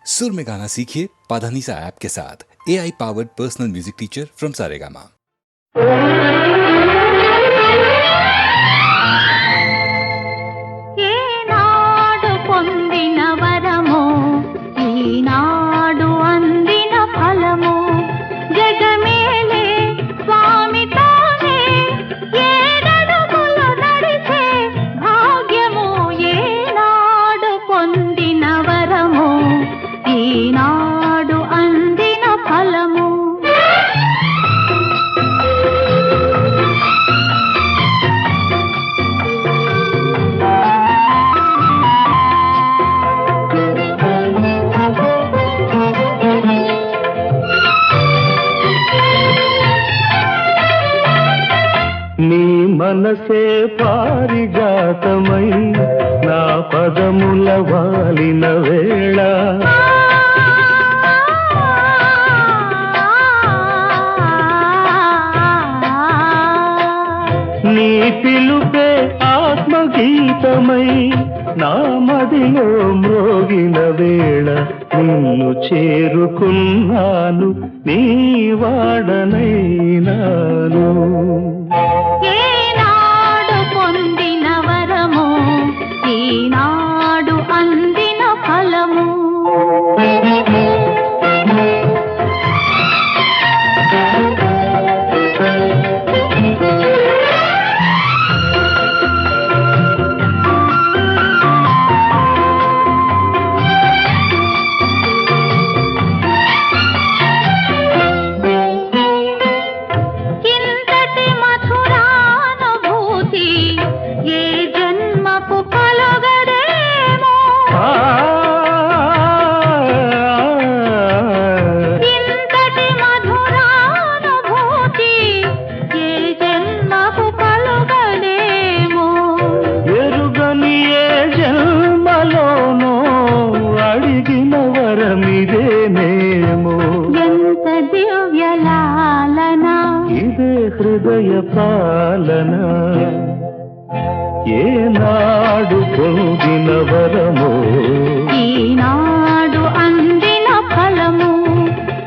सुर में गाना सीखिए पाधानीसा ऐप के साथ। AI powered personal music teacher from Saregama. మనసే పారిజాతమై నా పదముల వాలిన వేళ నీ పిలుపే ఆత్మగీతమై నా మదిలో మ్రోగిన వేళ నిన్ను చేరుకున్నాను, నీ వాడనైనాను. ఈనాడు అందిన ఫలము హృదయ పాలన ఏనాడు పొందిన వరమో ఈనాడు అందిన ఫలము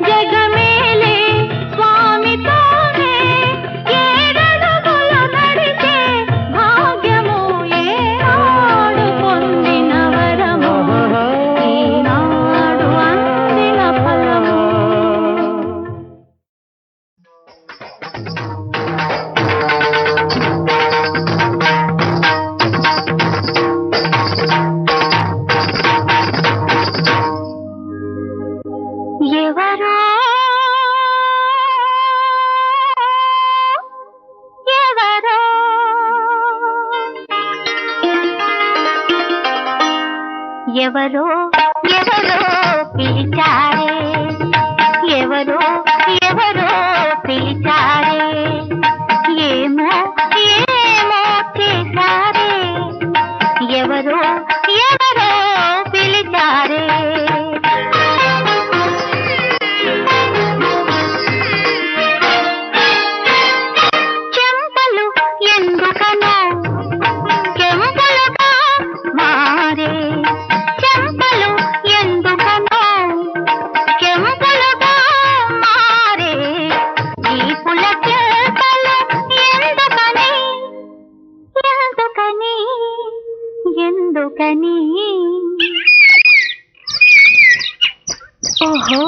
జగమేలే స్వామితోనే ఏడడుగుల నడిచే భాగ్యము ఏనాడు పొందిన వరము ఈనాడు అందిన ఫలము. ఎవరో ఎవరో పిలిచారే, ఎవరో ఎవరో పిలిచారే, ఏమో ఏమో చేశారే, ఎవరో ఎవరో పిలిచారే. చెంపలు ఎందుకనో చెంపలుగా మారే, చెంపలు ఎందుకనో చెంపలుగా మారే, ఈ పుల చెంపలు ఎందుకని ఎందుకని ఎందుకని. ఓహో,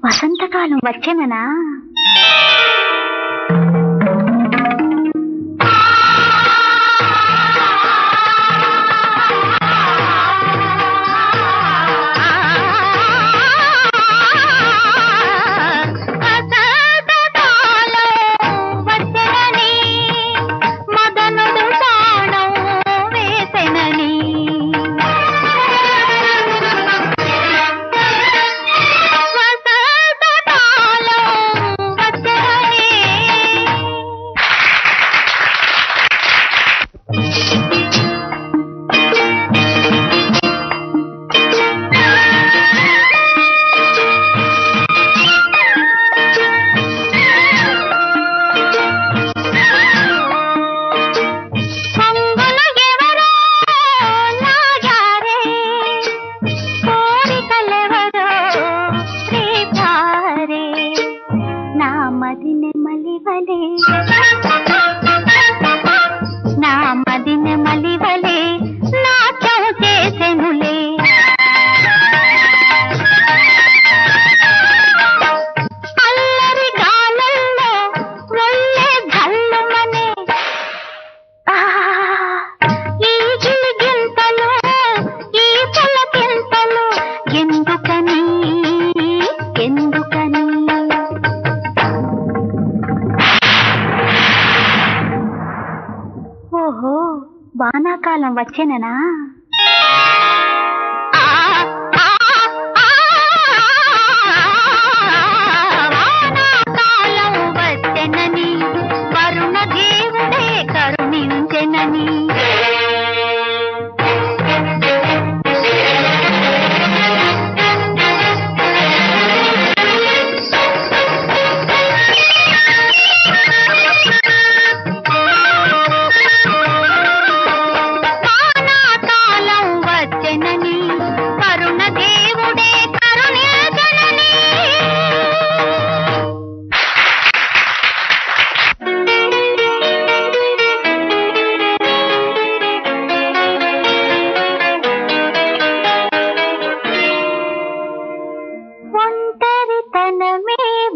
వసంతకాలం వచ్చేననా? ఎందుకని ఎందుకని ఓహో వానాకాలం వచ్చేననా వానాకాలం వచ్చెనని వరుణ దేవుడే కరుణించెనని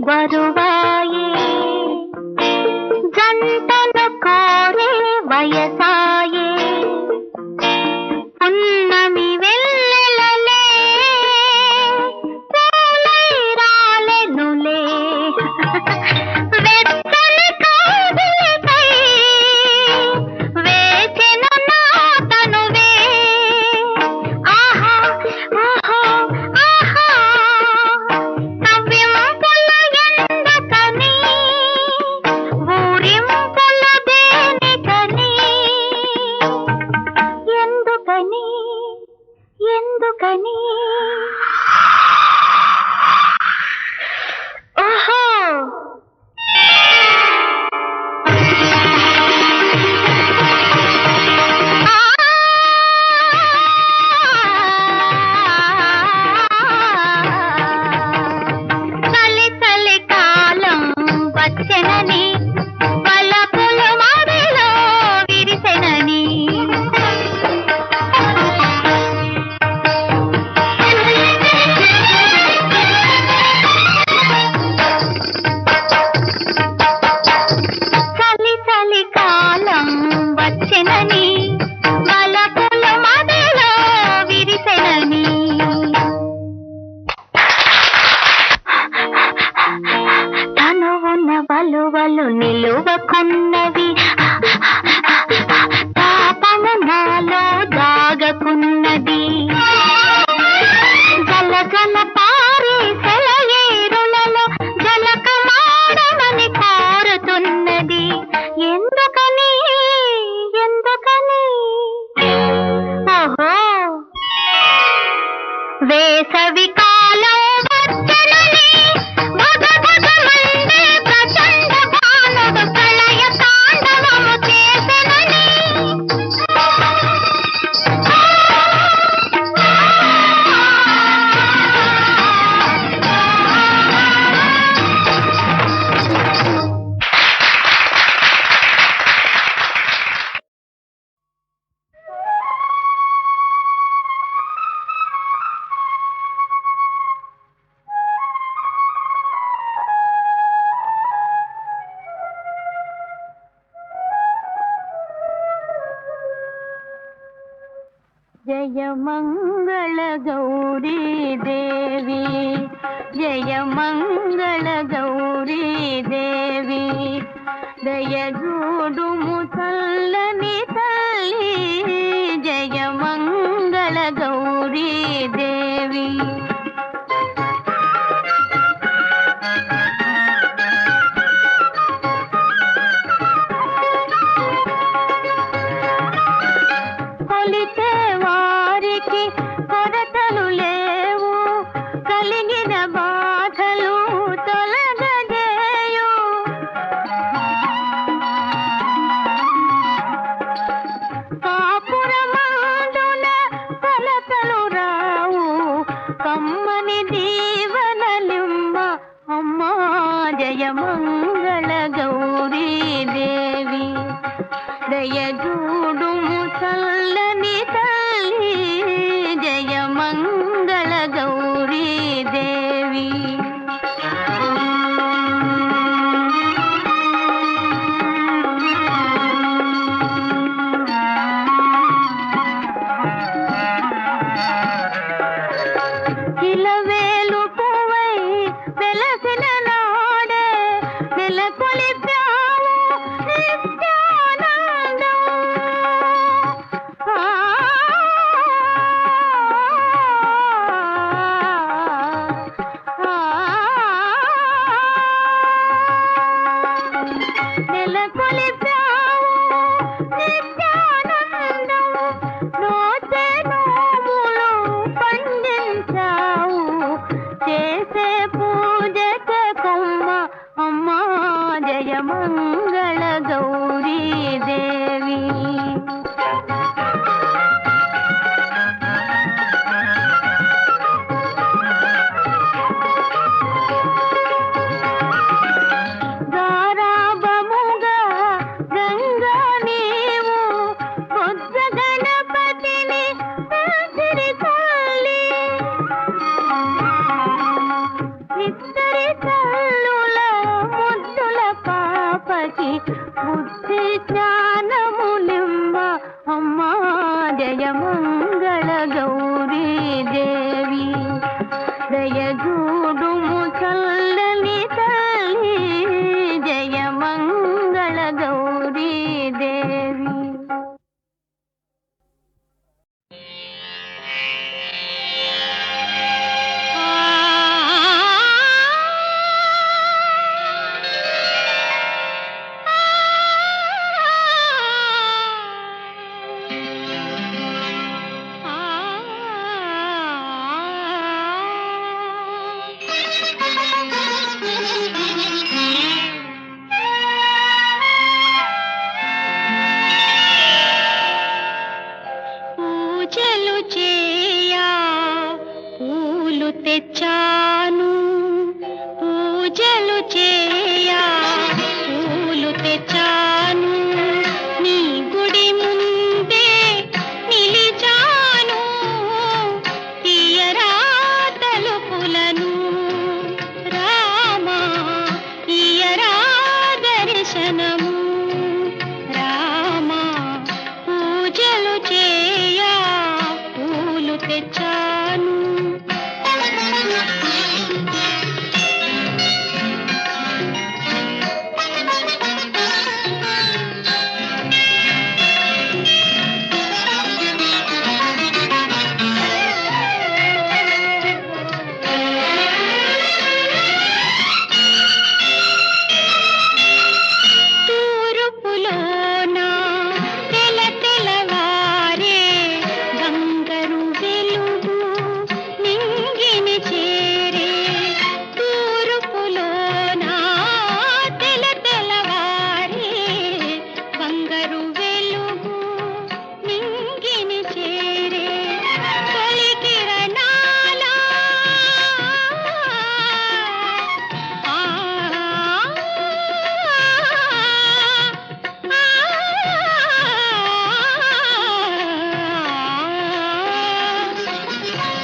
బరువాయే జంటలు కోరే వయసాయే పున్నమి వెన్నెలలే పూలై రాలెనులే వెచ్చని కౌగిలికై వేచెను నా తనువే ఆహా ఓహో ఆహా కవ్వింపుల ఎందుకని ఊరింపుల దేనికని ఎందుకని ఎందుకని ఓహో చలి చలి కాలం వచ్చెనని వలపులు మడిలో విరిసెనని చలి చలి కాలం వచ్చెనని వలపులు మడిలో విరిసెనని తనువున వలువలు నిలువకున్నవి తాపన నాలో దాగకున్నది గలగల పారే సెలయేరులలో జలకమాడమని కోరుతున్నది ఎందుకని ఎందుకని ఓహో వేసవి కాలం వచ్చెనని భగ భగ మండే ప్రచండ బాణుడు ప్రళయ తాండవము చేసెనని జయ మంగళ గౌరీ దేవి జయ మంగళ గౌరీ దేవి దయ జూడుము చల్లని తల్లి జయ మంగళ గౌరీ దేవి కొలిచే వారికి కొరతలు లేవు కలిగిన బాధలు తొలగజేయు కాపురమందున కలతలు రావు కమ్మని దీవనలిమ్మ అమ్మా జయ మంగళ గౌరీ దేవి దయ జూడుము చల్లని తల్లి జయ మంగళ గౌరీ దేవి ఇద్దరి తల్లుల ముద్దుల పాపకి బుద్ధి జ్ఞానములిమ్మ అమ్మా జయమంగళ గౌరీ దేవి దయగూడుము చల్లని తల్లి జయమంగళ గౌరీ దేవి. పూజలు చేయా పూలు తెచ్చాను, పూజలు చేయా పూలు తెచ్చాను, నీ గుడి ముందే నిలిచాను, తీయరా తలుపులను రామా తీయరా దర్శనము రామా, పూజలు చేయా పూలు తెచ్చాను. తూర్పులోన తెల తెలవారే బంగారు వెలుగు నింగిని చేరే, తూర్పులోన తెల తెలవారే బంగారు వెలుగు నింగిని చేరే, తొలి కిరణాల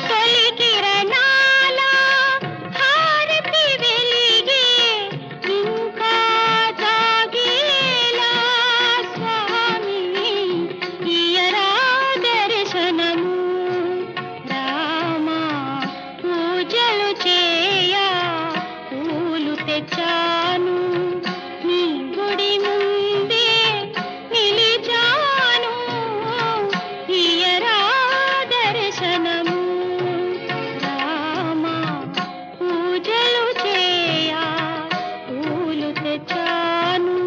తొలి కిరణాల హారతి వెలిగే ఇంకా జాగేలా స్వామి తీయరా దర్శనము రామా, పూజలు చేయా పూలు తెచ్చాను, నీ గుడి ముందే నిలిచాను, తీయరా దర్శనము రామా, పూజలు చేయా పూలు తెచ్చాను.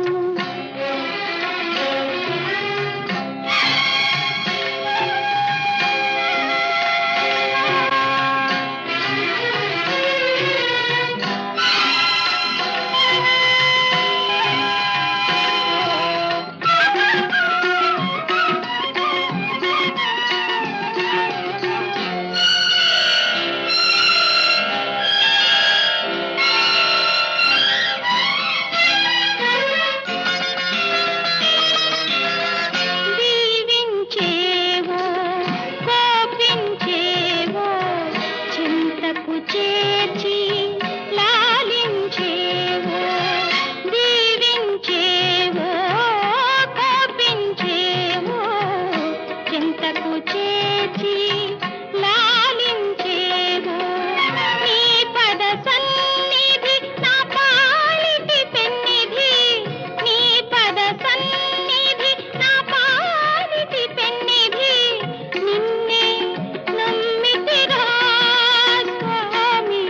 దీవించేవో కోపించేవో చింతకు చేర్చి లాలించేవో, దీవించేవో కోపించేవో చింతకు చేర్చి లాలించేవో, నీ పద సన్నిధి నా పాలిటి పెన్నిధి, నీ పద సన్నిధి నా పాలిటి పెన్నిధి, నిన్నే నమ్మితిరా స్వామి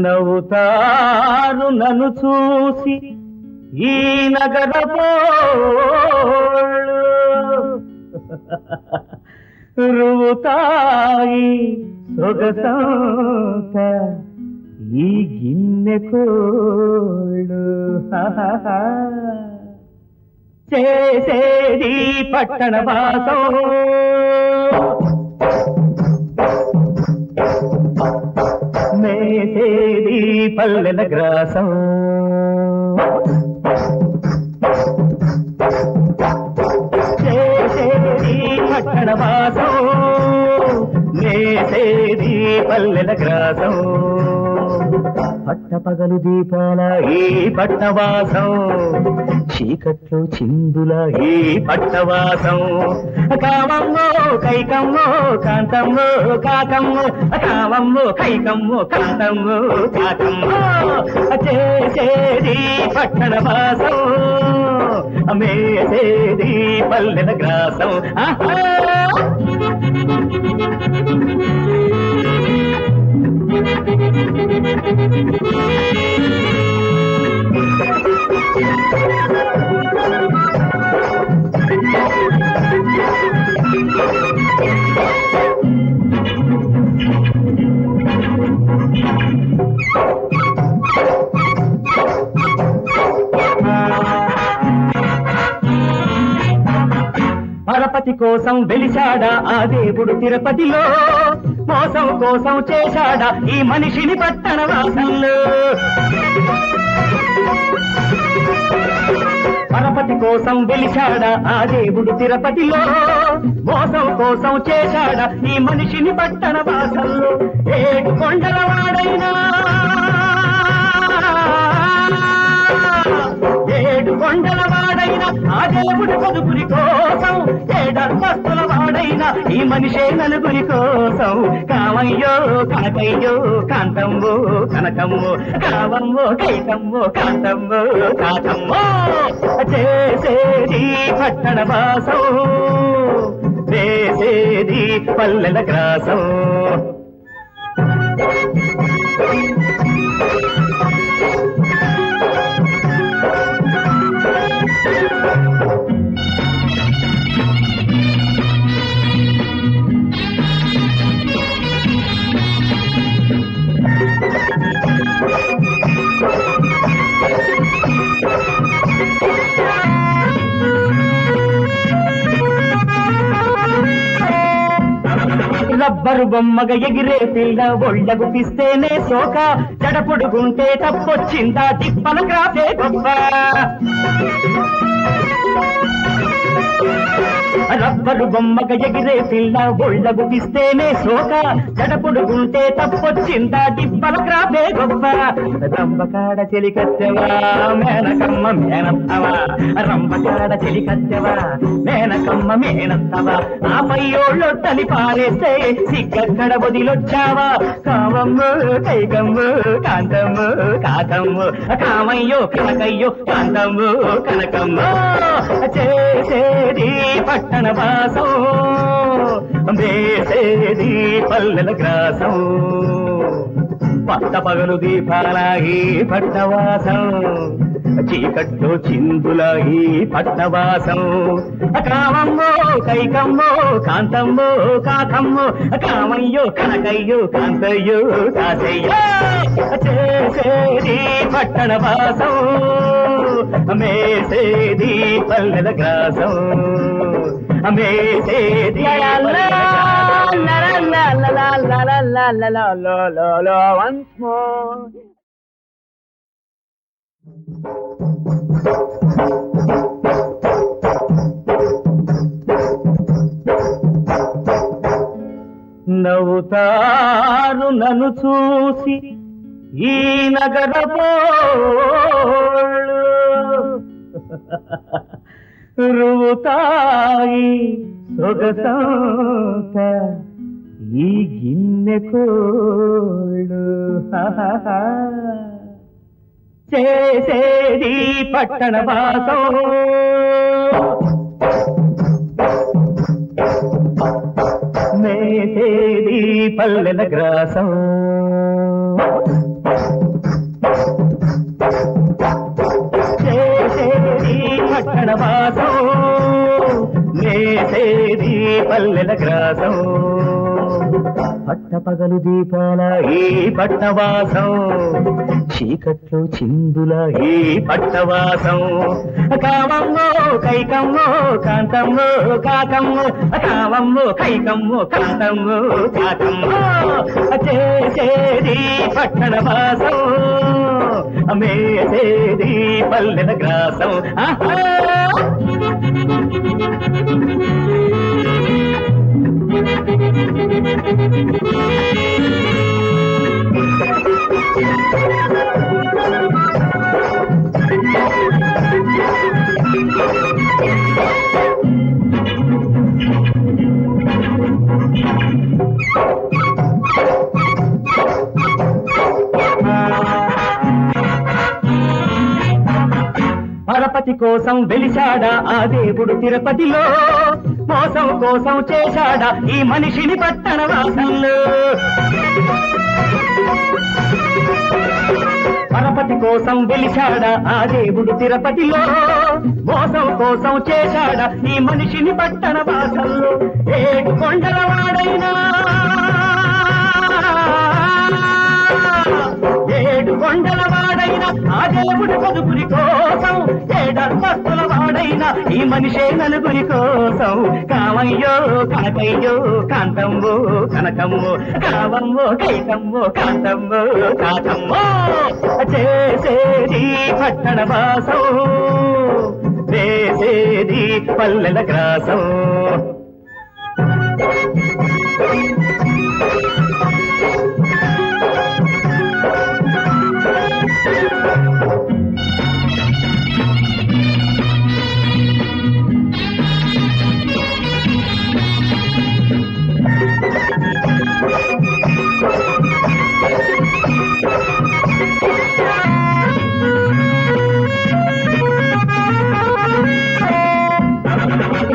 నవ్వుతారు నన్ను చూసి ఈ నగరపోళ్ళు రువుతాయి సొగసంత ఈ గిన్నె కోళ్ళు చేసేది పట్టణ వాసం మేసేది పల్లెల గ్రాసం చేసేది పట్టణ వాసం మేసేది పల్లెల గ్రాసం పట్టపగలు దీపాల ఈ పట్టవాసం చీకట్లో చిందుల ఈ పట్టవాసం కామమ్మో కైకమ్మో కాంతమ్మో కాకమ్మో కామమ్మో కైకమ్మో కాంతమ్మో కాకమ్మో చేసేది పట్టణ వాసం మేసేది పల్లెల గ్రాసం పరపతి కోసం వెలిశాడా ఆ దేవుడు తిరుపతిలో మోసం కోసం చేశాడా ఈ మనిషిని పట్టణ వాసంలో పరపతి కోసం వెలిశాడా ఆ దేవుడు తిరుపతిలో మోసం కోసం చేశాడా ఈ మనిషిని పట్టణ వాసంలో ఏడు కొండల వాడైనా ఏడు కొండల వాడైనా ఆ దేవుడి పొదుపురి కోసం ఏడంతస్తుల వాడైనా ఈ మనిషే నలుగురి కోసం కామయ్యో కనకయ్యో కాంతమ్మో కనకమ్మో కామమ్మో కైతమ్మో కాంతమ్మో కాకమ్మో చేసేది పట్టణ వాసం వేసేది పల్లెల గ్రాసం రబ్బరు బొమ్మగ ఎగిరే పిల్ల ఒళ్ళగు పిస్తేనే సోక జడపొడుగుంటే తప్పొచ్చిందా తిప్పల గ్రాఫే గొప్ప రబ్బరు బొమ్మగ ఎగిరే పిల్ల ఒళ్ళగు పిస్తేనే సోక జడపొడుగుంటే తప్పొచ్చిందా తిప్పల గ్రాఫే గొప్ప రంబకాడ చెలికత్తెవా మేనకమ్మ మేనత్తవా రంబకాడ చెలికత్తెవా మేనకమ్మ మేనత్తవా ఆ పయ్యోళ్ళొట్టని పారేస్తే సిగ్గక్కడ వదిలొచ్చావా కామమ్మో కైకమ్మో కాంతమ్మో కాకమ్మో కామయ్యో కనకయ్యో కాంతమ్మో కనకమ్మో చేసేది పట్టణ వాసం వేసేది పల్లెల గ్రాసం పట్టపగలు దీపాలాగి పట్టవాసం చీకట్లో చిందులాగి పట్టవాసం కామమ్మో కైకమ్మో కాంతమ్మో కాకమ్మో కామయ్యో కనకయ్యో కాంతయ్యో కాసయ్యో చేసేది పట్టణ వాసం మేసేది పల్లెల గ్రాసం మేసేది once more. నవ్వుతారు నన్ను చూసి ఈ నగరపోళ్ళు రువుతాయి సొగసంత ఈ గిన్నె కోళ్ళు చేసేది పట్టణ వాసం మేసేది పల్లెల గ్రాసం పల్లెల గ్రాసం పట్టపగలు దీపాల ఈ పట్టవాసం చీకట్లో చిందుల ఈ పట్టవాసం కామమ్మో కైకమ్మో కాంతమ్మో కాకమ్మో కామమ్మో కైకమ్మో కాంతమ్మో కాకమ్మో చేసేది పట్టణ వాసం మేసేది పల్లెల గ్రాసం ఆహా పరపతి కోసం వెలిశాడా ఆ దేవుడు తిరుపతిలో మోసం కోసం చేశాడా ఈ మనిషిని పట్టణ వాసంలో పరపతి కోసం వెలిశాడా ఆ దేవుడు తిరుపతిలో మోసం కోసం చేశాడా ఈ మనిషిని పట్టణ వాసంలో ఏడు కొండల వాడైనా ఏడు కొండల వాడైనా ఆ దేవుడి పొదుపురి కోసం ఏడంతస్తుల వాడైనా ఈ మనిషే నలుగురి కోసం కామయ్యో కనకయ్యో కాంతమ్మో కనకమ్మో కావమ్మో కైకమ్మో కాంతమ్మో కాకమ్మో చేసేది పట్టణ వాసం వేసేది పల్లెల గ్రాసం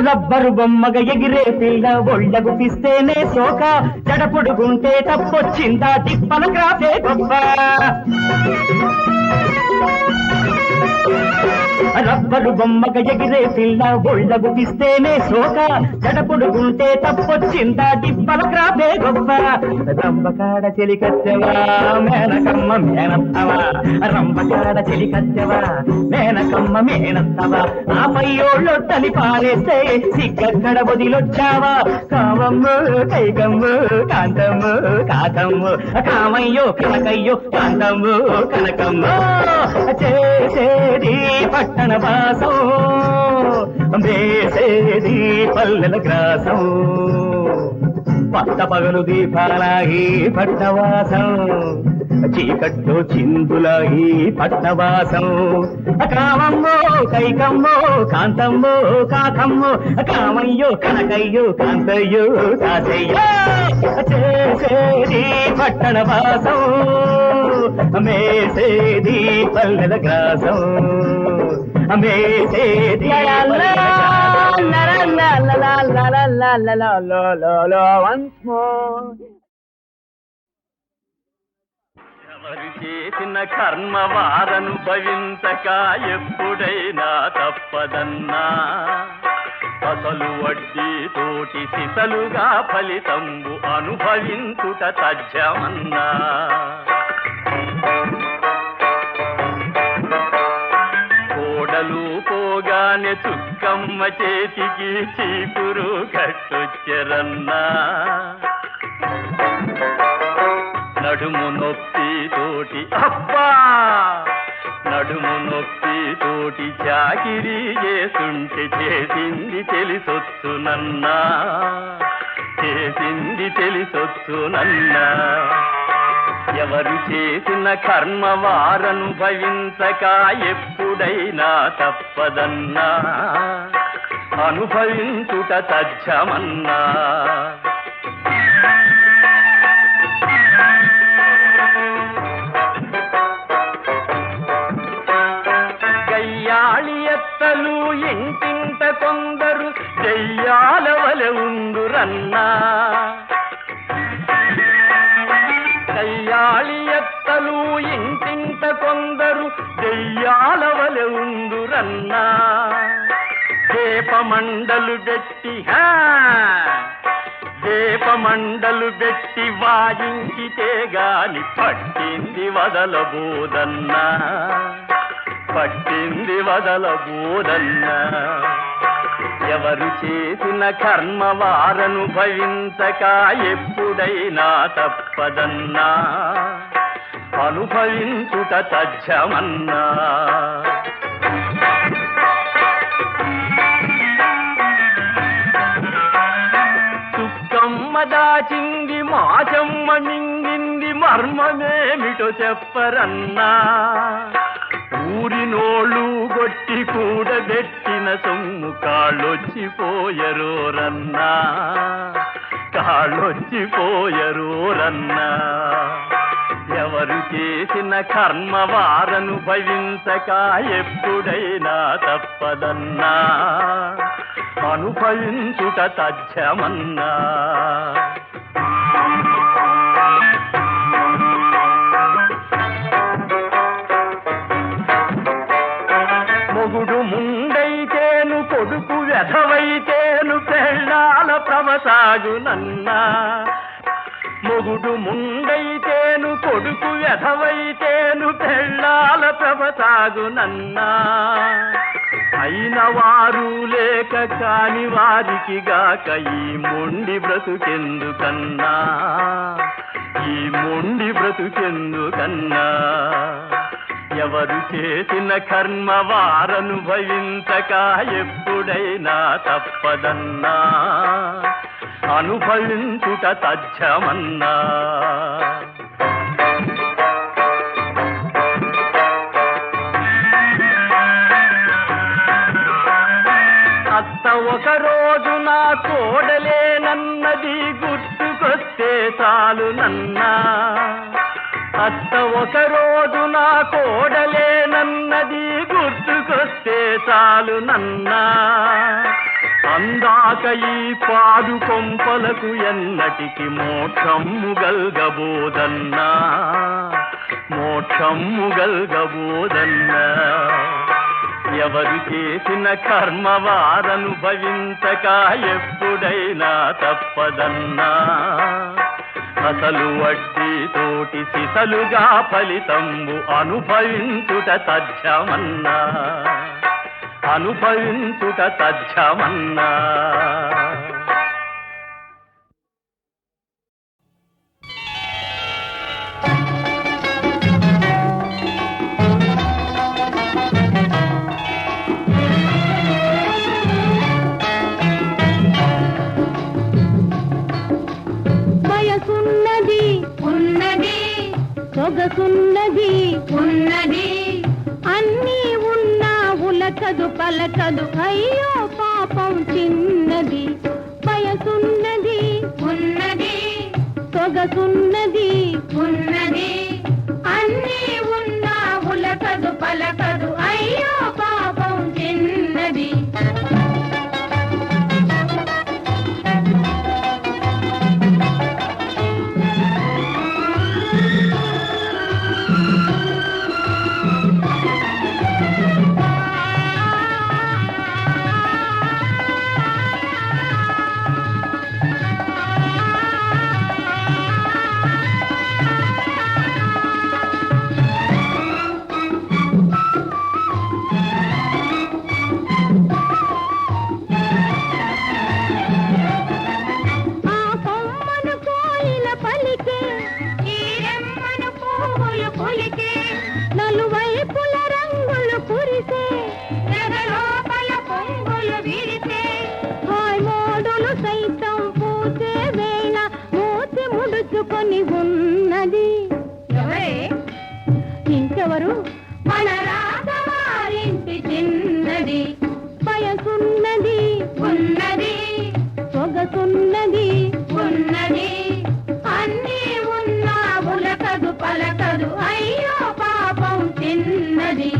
రబ్బరు బొమ్మగ ఎగిరే పిల్ల ఒళ్ళగు పిస్తేనే సోక జడపొడుగుంటే తప్పొచ్చిందా తిప్పల క్రాసే గొప్ప రబ్బరు బొమ్మగ ఎగిరే పిల్ల ఒళ్ళగు పిస్తేనే సోక జడపొడుగుంటే తప్పొచ్చిందా తిప్పల క్రాసే గొప్ప రంబకాడ చెలికత్తెవా మేనకమ్మ మేనత్తవా రంబకాడ చెలికత్తెవా మేనకమ్మ మేనత్తవా ఆ పయ్యోళ్ళొట్టని పారేస్తే సిగ్గక్కడ వదిలొచ్చావా కావమ్మో కైకమ్మో కాంతమ్మో కాకమ్మో కామయ్యో కనకయ్యో కాంతమ్మో కనకమ్మో చేసేది పట్టణ వాసం వేసేది పల్లెల గ్రాసం పట్టపగలు దీపాలాగి పట్టవాసం చీకట్లో చిందులాగి పట్టవాసం కామమ్మో కైకమ్మో కాంతమ్మో కాకమ్మో కామయ్యో కనకయ్యో కాంతయ్యో కాసయ్యో చేసేది పట్టణ వాసం మేసేది పల్లెల గ్రాసం మేసేది once more. ఎవరు చేసిన కర్మ వారనుభవించక ఎప్పుడైనా తప్పదన్నా అసలు వడ్డీ తోటి సిసలుగా ఫలితంబు అనుభవించుట తథ్యమన్నా కోడలు పోగానే చుక్కమ్మ చేతికి చీపురు కట్టొచ్చెరన్నా నడుము నొప్పి తోటి అబ్బా నడుము నొప్పి తోటి చాకిరీ చేస్తుంటే చేసింది తెలిసొచ్చునన్నా చేసింది తెలిసొచ్చునన్నా ఎవరు చేసిన కర్మ వారనుభవించక ఎప్పుడైనా తప్పదన్నా అనుభవించుట తథ్యమన్నా గయ్యాళి ఎత్తలు ఇంటింట కొందరు దెయ్యాల వలె ఉందురన్నా కయ్యాళి ఎత్తలు ఇంటింట కొందరు దెయ్యాల వలె ఉందురన్నా దీపమండలు గట్టి వేపమండలు పెట్టి వాయించితే గాని పట్టింది వదలబోదన్నా, పట్టింది వదలబోదన్నా. ఎవరు చేసిన కర్మ వారనుభవించక ఎప్పుడైనా తప్పదన్నా, అనుభవించుట తథ్యమన్నా. చుక్కమ్మ దాచింది మాచమ్మ మింగింది మర్మమేమిటో చెప్పరన్నా. ఊరినోళ్ళు గొట్టి కూడబెట్టిన సొమ్ము కాళ్ళొచ్చిపోయరోరన్నా, కాళ్ళొచ్చిపోయరోరన్నా. ఎవరు చేసిన కర్మ వారనుభవించక ఎప్పుడైనా తప్పదన్నా, అనుభవించుట తథ్యమన్నా. మొగుడు ముండైతేను కొడుకు వెధవైతేను పెళ్ళాల ప్రవసాగునన్నా. మొగుడు ముండైతేను కొడుకు వెధవైతేను పెళ్ళాల ప్రవసాగునన్నా. అయిన వారు లేక కాని వారికి గాక ఈ మొండి బ్రతుకెందుకన్నా, ఈ మొండి బ్రతుకెందుకన్నా. ఎవరు చేసిన కర్మ వారనుభవించక ఎప్పుడైనా తప్పదన్నా, అనుభవించుట తథ్యమన్నా. అత్త ఒక రోజు నా కోడలేనన్నది గుర్తుకొస్తే చాలునన్నా. అత్త ఒక రోజు నా కోడలేనన్నది గుర్తుకొస్తే చాలునన్నా. అందాక ఈ పాడు కొంపలకు ఎన్నటికి మోక్షమ్ము గల్గబోదన్నా, మోక్షమ్ము గల్గబోదన్నా. ఎవరు చేసిన కర్మ వారనుభవించక ఎప్పుడైనా తప్పదన్నా, అసలు వడ్డీ తోటి సిసలుగా ఫలితంబు అనుభవించుట తథ్యమన్నా, అనుభవించుట తథ్యమన్నా. వయసున్నది ఉన్నది, సొగసున్నది ఉన్నది, అన్నీ ఉన్నా ఉలకదు పలకదు అయ్యో పాపం చిన్నది. వయసున్నది ఉన్నది, సొగసున్నది ఉన్నది, అన్నీ ఉన్నా ఉలకదు పలకదు అయ్యో పాపం చిన్నది. నలువైపుల రంగులు కురిసే లోపల పొంగులు విరిసే, హాయ్ మోడులు సైతం పూసే వేళ మూతి ముడుచుకొని ఉన్నది. ఎవరే ఇంకెవరు? మన రాజవారింటి చిన్నది. వయసున్నది ఉన్నది, సొగసున్నది ఉన్నది, అన్నీ ఉన్నా ఉలకదు పలకదు అయ్యో పాపం చిన్నది.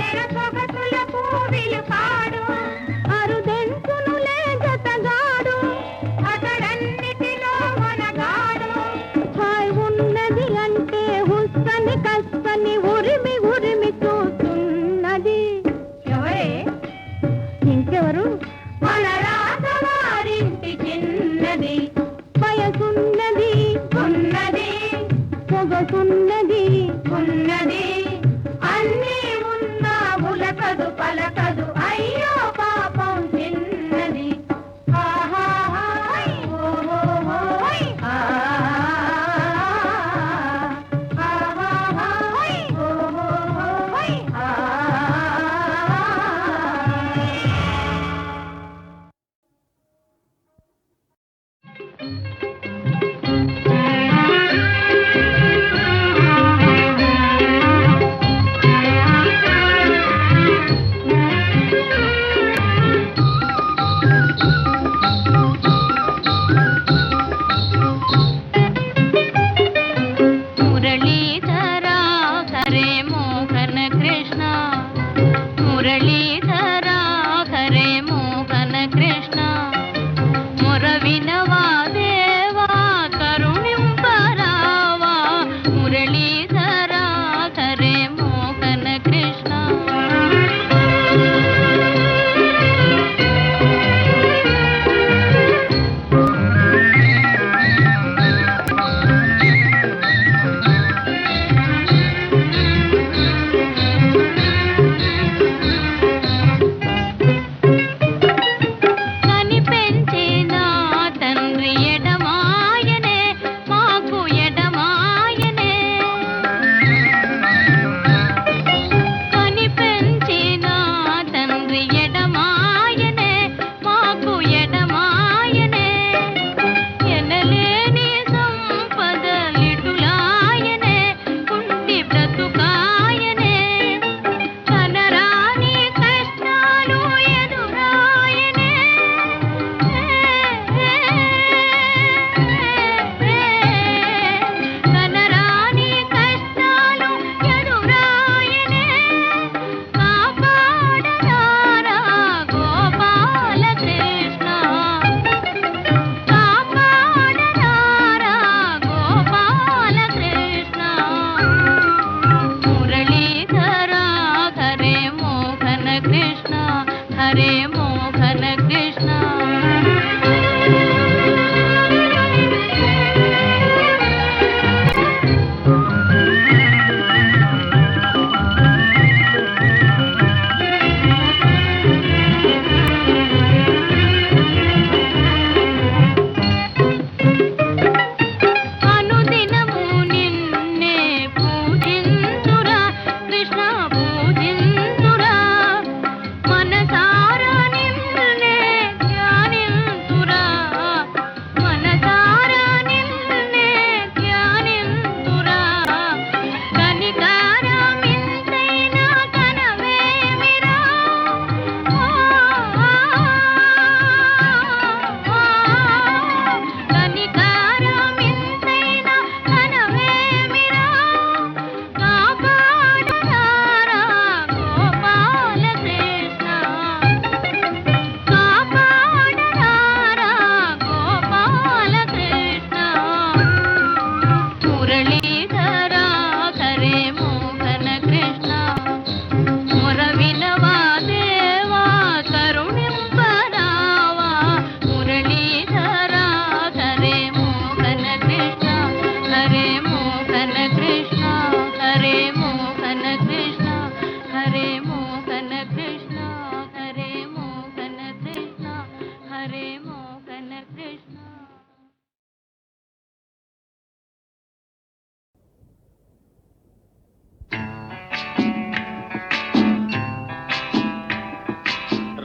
తెర సొగసుల పూవిలు కాడు అరుదెంచునులే జతగాడు అతడన్నిటిలో మనగాడు హాయ్ ఉన్నది అంటే హుస్సని కస్సని ఉరిమి ఉరిమి చూస్తున్నది ఎవరే ఇంకెవరు మన రాజవారింటి చిన్నది వయసున్నది ఉన్నది పొగసున్నది ఉన్నది అన్నీ ఉన్నా ఉలకదు పలకదు అయ్యో పాపం చిన్నది ఆహాహాయ్ ఓహోహోయ్ ఆహాహాయ్ ఓహోహోయ్ మురళీధరా కరే మోహన కృష్ణ మురళీధరా కరే మోహన కృష్ణ మురవినవా దేవా కరుణింపరావా మురళీధరా కరే మోహన కృష్ణ కని పెంచిన తండ్రి ఎడమాయనే మాకు ఎడమాయనే కని పెంచిన తండ్రి ఎడమాయనే మాకు ఎడమాయనే ఎనలేని సంపదలిటులాయనే కుంటి బ్రతుకాయనే కనరాని కష్టాలు ఎదురాయనే కనరాని కష్టాలు ఎదురాయనే కాపాడరారా గోపాల కృష్ణ కాపాడరారా గోపాల కృష్ణ మురళీధరా హరే మోహన కృష్ణ హరే మోహన కృష్ణ అనుదినము నిన్నే పూజింతురా కృష్ణ పూజింతురా మనసారా నిన్నే ధ్యానింతురా మనసారా నిన్నే ధ్యానింతురా కనికారమింతైనా కనవేమిరా కనికారమింతైనా కనవేమిరా కాపాడరారా గోపాల కృష్ణ కాపాడరారా గోపాల కృష్ణ మురళీధరా హరే మోహన కృష్ణ మురవినవా దేవా కరుణింపరావా మురళీధరా హరే మోహన కృష్ణ హరే మోహన కృష్ణ హరే మోహన కృష్ణ హరే మోహన కృష్ణ హరే మోహన కృష్ణ హరే మోహన కృష్ణ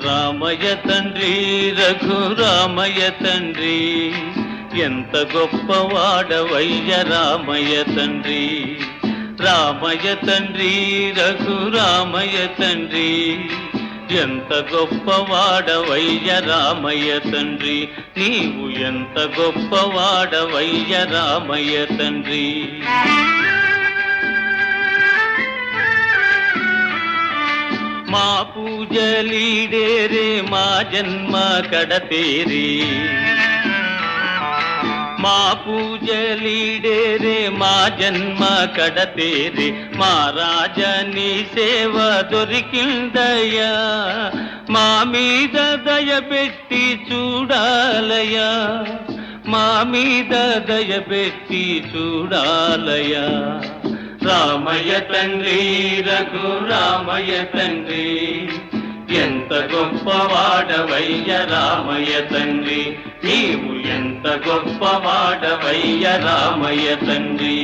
రామయ్య తండ్రి రఘురామయ్య తండ్రి ఎంత గొప్పవాడవయ్య రామయ్య తండ్రి రామయ్య తండ్రి రఘురామయ్య తండ్రి ఎంత గొప్పవాడవయ్య రామయ్య తండ్రి నీవు ఎంత గొప్పవాడవయ్య రామయ్య తండ్రి మా పూజలీడేరే మా జన్మ కడతేరే మా పూజలీడేరే మా జన్మ కడతేరే మా రాజని సేవ దొరికిందయ్యా మా మీద దయబెట్టి చూడాలయ్యా మా మీద దయబెట్టి చూడాలయ్యా రామయ్య తండ్రి రఘు రామయ్య తండ్రి ఎంత గొప్పవాడవయ్య రామయ్య తండ్రి నీవు ఎంత గొప్పవాడవయ్య రామయ్య తండ్రి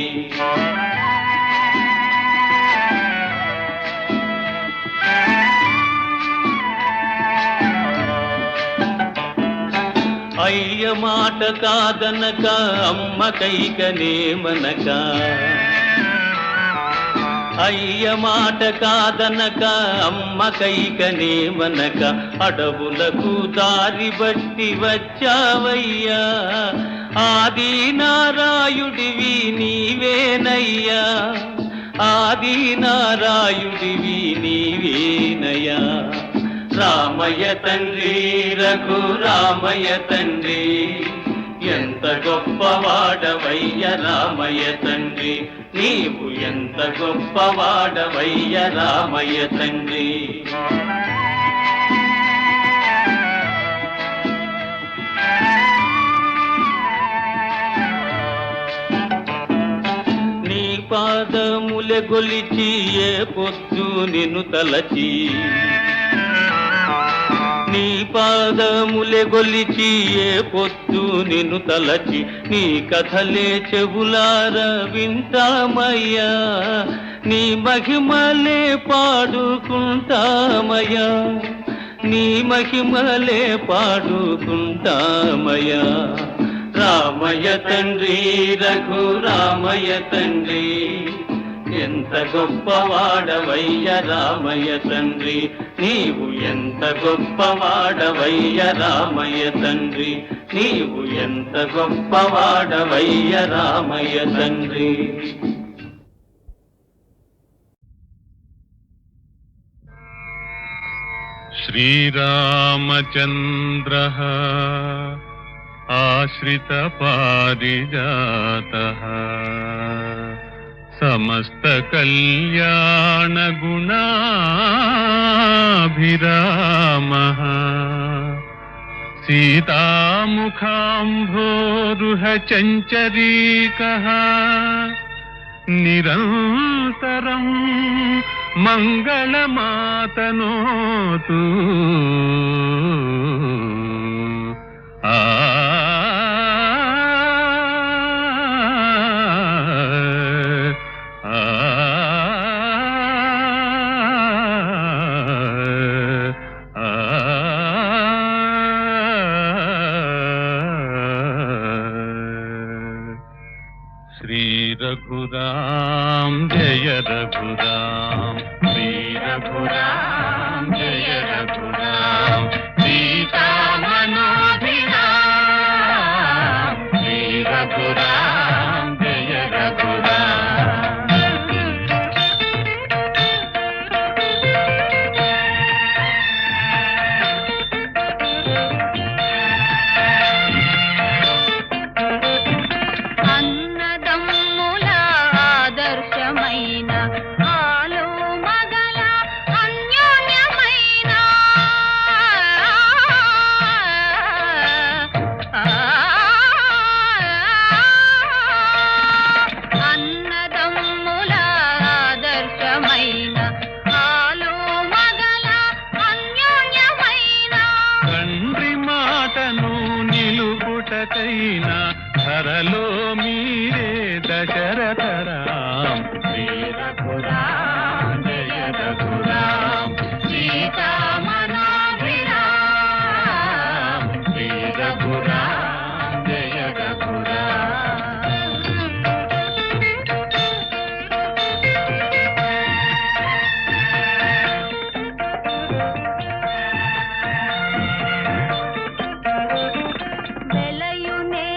అయ్య మాట కాదనక అమ్మ కైకనేమనక అయ్య మాట కాదనక అమ్మ కైకనేమనక అడవులకు దారి బట్టి వచ్చావయ్యా ఆది నారాయుడివి నీవేనయ్యా ఆది నారాయుడివి నీవేనయ్యా రామయ్య తండ్రి రఘు రామయ్య తండ్రి ఎంత గొప్పవాడవయ్య రామయ్య తండ్రి నీవు ఎంత గొప్పవాడవయ్య రామయ్య తండ్రి నీ పాదములె గొలిచి ఏ పొద్దు నిన్ను తలచి నీ పాదములె గొలిచి ఏ పొద్దు నిన్ను తలచి నీ కథలే చెవులార వింటామయ్యా నీ మహిమలే పాడుకుంటామయ్యా నీ మహిమలే పాడుకుంటామయ్యా రామయ్య తండ్రి రఘు రామయ్య తండ్రి ఎంత గొప్పవాడవయ్య రామయ్య తండ్రి నీవు ఎంత గొప్పవాడవయ్య రామయ్య తండ్రి నీవు ఎంత గొప్పవాడవయ్య రామయ్య తండ్రి శ్రీరామచంద్రః ఆశ్రిత పారిజాతః సమస్త కళ్యాణ గుణాభిరామః సీతాముఖాంభోరుహ చంచరీకః నిరంతరం మంగళమాతనోతు ఆ रघुराम जय रघुराम श्री रघुराम जय रघुराम सीता मनोभिराम श्री रघुराम जय रघुराम ధరలో మీరే దశరథ రామ్ శ్రీ రఘురామ్ జయ రఘురామ్ సీతా మనోభిరామ్ శ్రీ రఘురామ్ జయ రఘురామ్ వెలయునే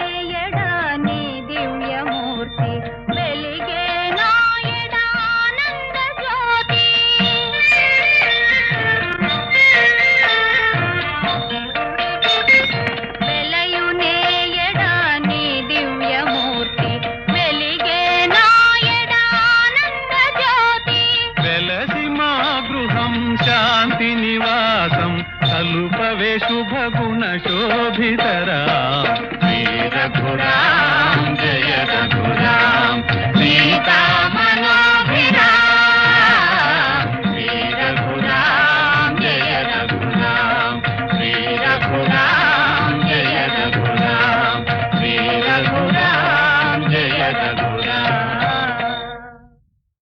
ఎడని దివ్య శాంతి నివాసం కలుపవే శుభగుణ శోభితరాం